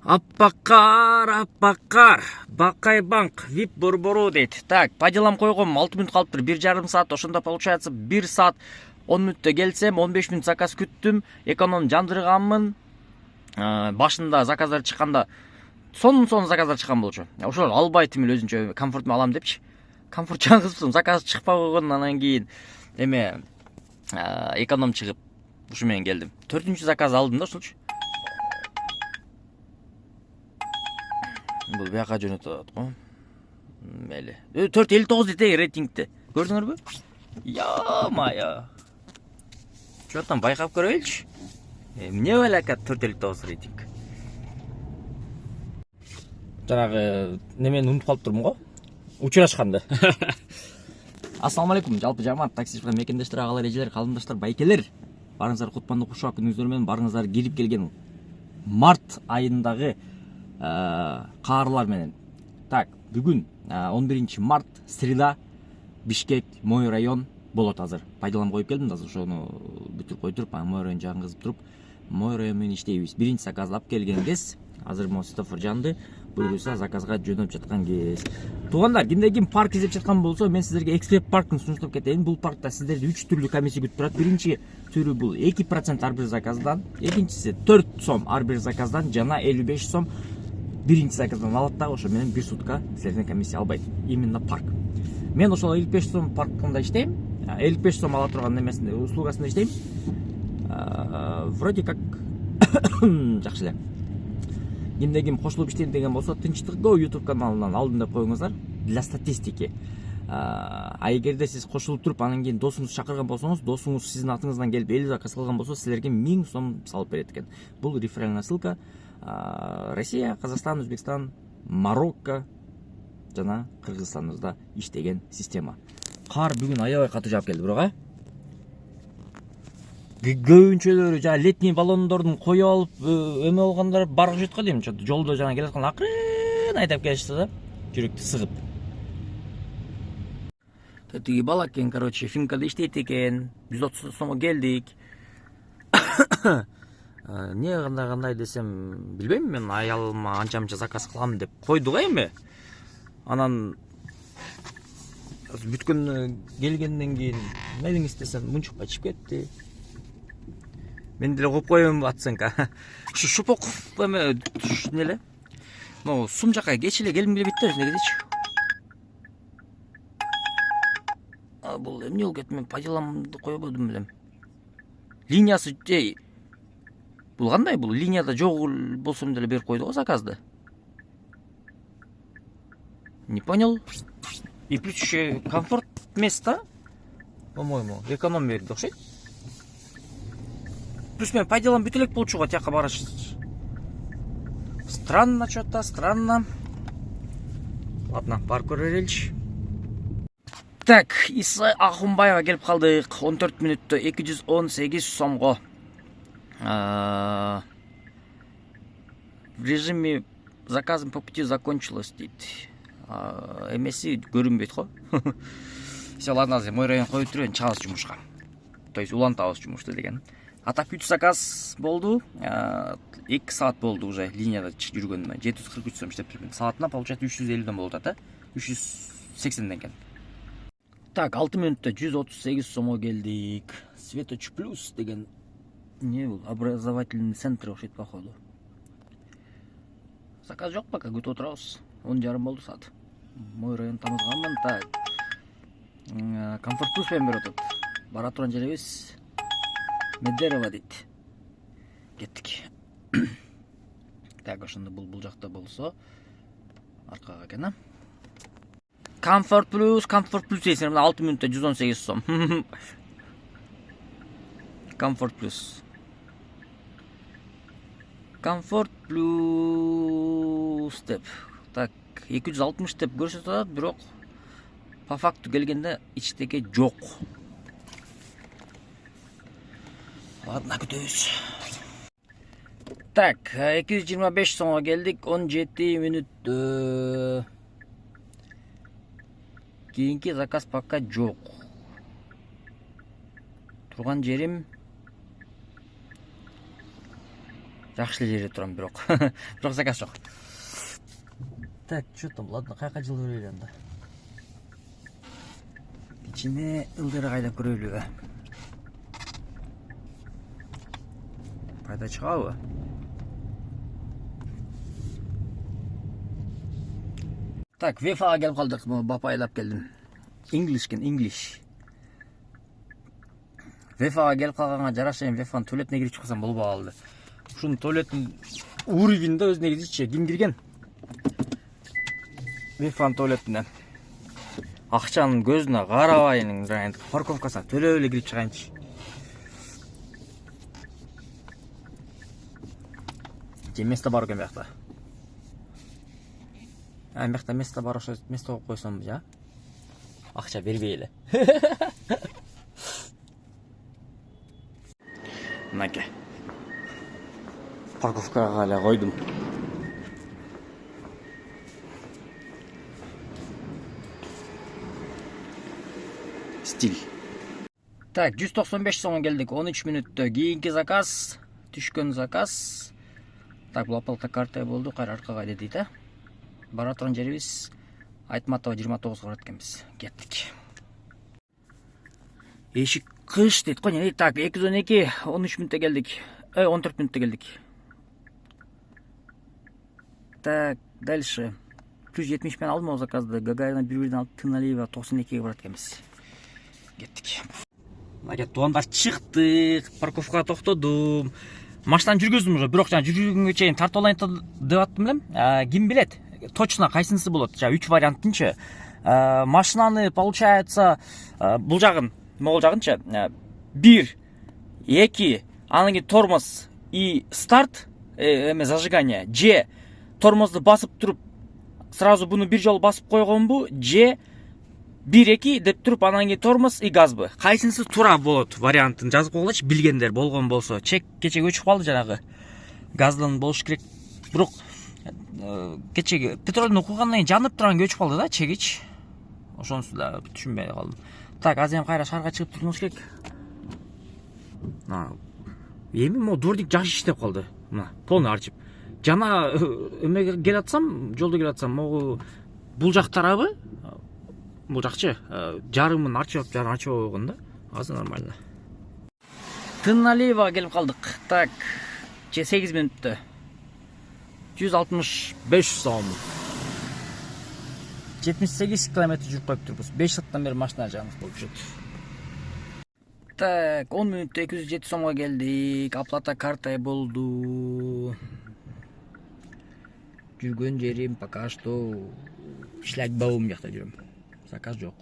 Аппакар, Бакай банк, вип борбору дейт. Так, по делам койгом 6 мүнөт калыптыр, 1,5 саат, ошондо получается 1 саат 10 мүнөттө келсем, 15 мүнөт заказ күттүм, эконом жандырганмын. Башында заказдар чыкканда сонун заказдар чыккан болчу. Ошол албайтым эле өзүнчө комфорт алам депчи. Комфорт чаңгызыптым, заказ чыкпай койгон, анан кийин эме эконом чыгып ушу менен келдим. 4-үнчү заказ алдым да ушулчу. Бул бияка жөнөтүп атат го. Мели. 4.59 дейт рейтингте. Көрдүңөрбү? Yo-mayo. Чотон байкап көрөйлүчү. Эмне балака 4.59 рейтинг. Жанагы немени унутуп калыптырмын го. Учурашканды. Ассаламу алейкум, жалпы жамаат таксист менен мекендештер, агалар, эжелер, калымдаштар, байкелер. Барыңыздар кутмандуу кушак күнүңүздөр менен, барыңыздар кирип келген март айындагы каарлар менен. Так, бүгүн 11 март, среда, Бишкек, Мой район болот азыр. Пайдаланып коюп келдим, азыр ошону бүтүрүп койдуруп, Мой район жагыңызып туруп, Мой район менен иштейбиз. Биринчи заказлап келген кез, азыр mo светофор жанды, буюрса заказга жөнөп жаткан кез. Туугандар, кимде ким парк издеп жаткан болсо, мен сиздерге экспресс парктын сунуштап кетейин. Бул паркта сиздерди 3 түрлүү комиссия күтүп турат. Биринчи түрү бул 2% ар бир заказдан, экинчиси 4 сом ар бир заказдан, жана 55 сом биринчи заказдан алат дагы, ошо менен 1 сутка силерден комиссия албайт. Именно парк. Мен ошол 55 сом паркында иштейм. 55 сом ала турган немесинде, услугасында иштейм. Вроде как жакшы эле. Кимде ким кошулуп иштейм деген болсо, Тынчтык.го YouTube каналынан алдым деп коюңуздар для статистики. Эгерде сиз кошулуп туруп, анан кийин досуңузду чакырган болсоңуз, досуңуз сиздин атыңыздан келип 50 заказ кылган болсо, силерге 1000 сом салып берет экен. Бул реферальная ссылка. Россия, Казакстан, Өзбекстан, Марокко жана Кыргызстанда иштеген система. Кар бүгүн аябай катуу жаап келди, бирок көбүнчөлөрү жана летний баллондордун коюп алып эме болгондор барып жүрөт го дейм. Жолдо жана келаткан акырын айдап келишти да, жүрөктү сыгып. Тиги бала экен, короче, Финкада иштейт экен. 130 сомго келдик. Не кандай десем, билбейм, мен аялыма анча-мынча заказ кылам деп койду го эми. Анан бүткөн келгенден кийин эмелиң истесем мунчукка чыгып кетти. Мен деле коюп коем оценка. Ушу шупок эме эле. Но сум жака кеч эле келгим келбейт да, негизичи. Бул эмне болуп кетти, мен пайдаламды кое койдум элем. Линиясы бул кандай? Бул линияда жок болсом деле берип койду го заказды. Не понял. И плюс еще комфорт места, по-моему, эконом берди окшойт. Плюс мен пайдаланып бүтө элек болчу го, тияка барыш. Странно что-то, странно. Ладно, барып көрө береличи. Так, Иса Ахунбаева келип калдык. 14 мүнөттө 218 сомго. В режиме заказом по пути закончилось дейт. Эмеси көрүнбөйт го. Все, ладно, азыр Мой район коюп туруп, чыгабыз жумушка. То есть улантабыз жумушту деген. Атап 3 заказ болду. 2 саат болду уже линияда жүргөнүмө. 743 сом иштеп жүрмүн. Саатына получается 350ден болот да? 380ден экен. Так, 6 мүнөттө 138 сомго келдик. Светоч плюс деген не бул? Образовательный центр окшойт походу. Заказ жок пока, күтүп отурабыз. 10:30 болду саат. Мой район тамызганмын. Так. Комфорт плюс менен берип атат. Бара турган жерибиз Медерево дейт. Кеттик. Так, ошондо бул жакта болсо аркага экен, Комфорт плюс дейсиң, 6 мүнөттө 118 сом. Комфорт плюс. Комфорт плюс деп. Так, 260 деп көрсөтүп атат, бирок по факту келгенде ичтеги жок. Ладно, күтөбүз. Так, 225 сомго келдик, 17 мүнөттө. Кийинки заказ пока жок. Турган жерим Жакшы эле жерде турам бирок. Бирок заказ жок. Так, что там? Ладно, каяка жылы берели анда. Ичине ылдыры кайдап көрөлүбү. Пайда чыгабы? Так, Вефага келип калдык. Бапайлап келдим. English. Вефага келип калганга жараша эми Вефанын туалетине кирип чыксам болбой калды. Ушунун туалетинин уровенде өзүнө негизичи ким кирген? Вефанын туалетине. Акчанын көзүнө карабайын, парковкасына төлөп эле кирип чыгайынчы. Же место бар экен биякта. Биякта место бар, ошо место коюп койсом жа. Акча бербей эле. Мынакей. Парковкага эле койдум. Стиль. Так, 195 сомго келдик. 13 мүнөттө кийинки заказ, түшкөн заказ. Так, бул апалта карта болду, кайра аркага дейт, а? Бара турган жерибиз Айтматова 29 барат экенбиз. Кеттик. Эшик кыш дейт го, не? Так, 212, 13 мүнөттө келдик. 14 мүнөттө келдик. Так, дальше. Плюс 70 менен алдым о заказды. Гагарина 1-1 алып, Тыналиева 92 барат экенбиз. Кеттик. Мына туугандар чыктык, парковкага токтодум. Машинаны жүргөздүм уже, бирок жана жүргөнгө чейин тартып алайын деп аттым элем. Ким билет? Точно кайсынысы болот? Жана 3 вариантынчы. Машинаны получается бул жагын, могул жагынчы 1, 2, анан кийин тормоз и старт, эме зажигание. Же тормозду басып туруп сразу буну бир жолу басып койгонбу, же 1-2 деп туруп анан кийин тормоз и газбы. Кайсынысы туура болот вариантын жазып койгулачы, билгендер болгон болсо. Чек кечеге өчүп калды жанагы. Газдан болуш керек. Бирок кечеге петролдун куйгандан кийин жанып турган өчүп калды да, чегич. Ошонусу да түшүнбөй калдым. Так, азыр эми кайра шаарга чыгып турмуш керек. Эми могу дворник жакшы иштеп калды. Мына, полный арчып. Жана эмеге келатсам, жолдо келатсам, могу бул жак тарабы бул жакчы жарымын арчып, жарым арчып койгон да. Азыр нормально. Тыналиева келип калдык. Так, 8 мүнөттө 165 сом. 78 километр жүрүп коюптурбуз. 5 сааттан бери машина жагыбыз болуп жүрөт. Так, 10 мүнөттө 207 сомго келдик. Оплата карта болду. Жүргөн жерим пока что Шлагбаум жакта жүрөм. Заказ жок.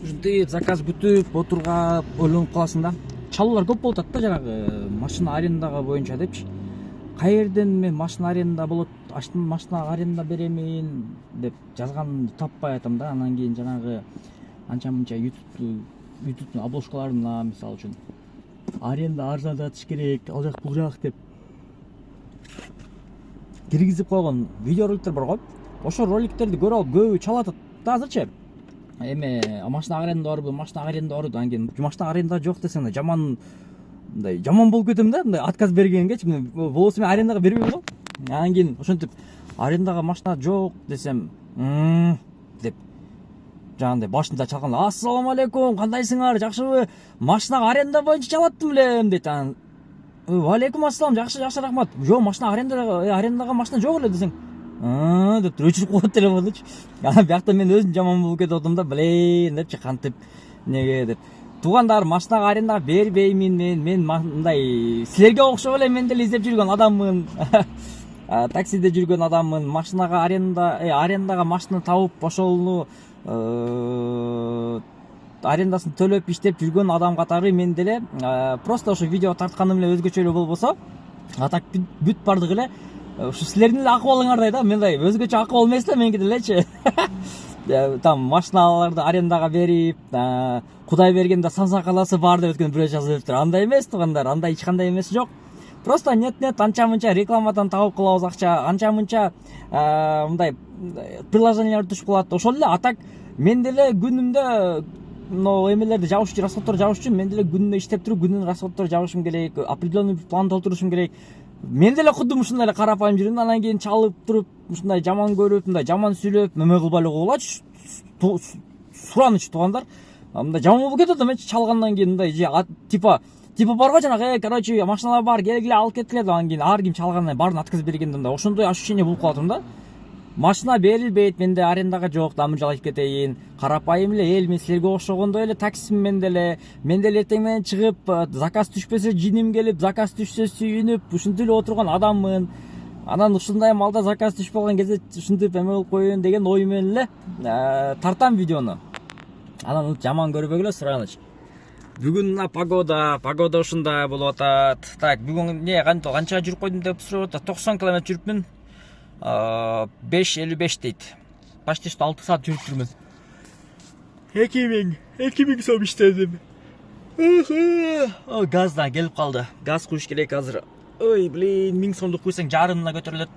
Ушинтип заказ күтүп отургап ойлонуп каласың да. Чалуулар көп болуп атат да, жанагы машина арендага боюнча депчи. Каерден мен машина аренда болот, машина аренда беремин деп жазганды таппай атам да. Анан кийин жанагы анча-мынча YouTube обложкаларына, мисалы үчүн аренда арзандатыш керек, ал жак бул жак деп киргизип койгон видеороликтер бар го. Ошо роликтерди көрүп алып көбү чалат да азырчы. Эме машина аренда барбы, машина аренда барбы, анан кийин машина аренда жок десең да жаман мындай жаман болуп кетем да, мындай отказ бергенгечи. Болсо мен арендага бербейм го. Анан кийин ошентип арендага машина жок десем, деп жагандай башында чалганда, ассаламу алейкум, кандайсыңар, жакшыбы? Машинага аренда боюнча чалаттым элем дейт. Анан алейкум ассалам, жакшы рахмат. Жок, машина арендага машина жок эле десең, деп туруп өчүрүп коет телефондучу. Анан биякта мен өзүм жаман болуп кетип атам да, блин депчи, кантип неге деп. Туугандар, машинага арендага бербеймин мен мындай силерге окшоп эле мен деле издеп жүргөн адаммын. Таксиде жүргөн адаммын. Машинага арендага машина табып, ошону арендасын төлөп иштеп жүргөн адам катары мен деле. Просто ошо видео тартканым эле өзгөчө эле болбосо, атак бүт бардык эле ушу силердин эле акыбалыңардай да, мендай өзгөчө акыбал эмес да меники делечи. Там машиналарды арендага берип, Кудай бергенде сансакаласы бар деп өткөн бирөө жазып өптүр. Андай эмес туугандар, андай эч кандай эмеси жок. Просто нет анча-мынча рекламадан табып калабыз акча, анча-мынча мындай приложениялар түшүп калат. Ошол эле, атак мен деле күнүмдө мына эмелерди жабыш үчүн, расходторду жабыш үчүн мен деле күнүнө иштеп туруп, күнүнүн расходторун жабышым керек, определенный план толтурушум керек. Мен деле кудум ушундай эле карапайым жүрүм, анан кийин чалып туруп, ушундай жаман көрүп, мындай жаман сүйлөп, эме кылбай эле койгулачы. Сураныч туугандар. Мындай жаман болуп кетет да, мен чалгандан кийин мындай типа барбы жанагы, короче, машиналар бар, келгиле алып кеткиле деп, анан кийин ар ким чалгандан баарын аткызып бергенде мындай ошондой ощущение болуп калатым да. Машина берилбейт, менде арендага жок, дамыр жалайып кетейин. Карапайым эле эл, мен силерге окшогондой эле таксимин мен деле эртең менен чыгып, заказ түшпөсө жиним келип, заказ түшсө сүйүнүп, ушинтип эле отурган адаммын. Анан ушундай малда заказ түшүп калган кезде ушинтип эме болуп коеюн деген ой менен эле тартам видеону. Анан жаман көрбөгүлө, сураныч. Бүгүн мына погода ушундай болуп атат. Так, бүгүн эмне канча жүрүп койдум деп сурап атат. 90 км жүрүпмүн. 5:55 дейт. Почти 6 саат жүрүп жүрмүн. 2000 сом иштедим. Газдан келип калды. Газ куюш керек азыр. Ой, блин, 1000 сомду куйсаң жарымына көтөрүлөт.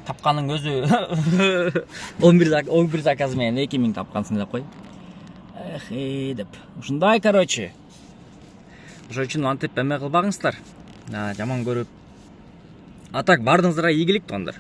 Тапканын өзү 11 заказ менен 2000 тапкансың деп кой. Деп. Ушундай, короче. Ошон үчүн антип эме кылбагыңыздар. Жаман көрүп. А так бардыңыздарга ийгилик туугандар.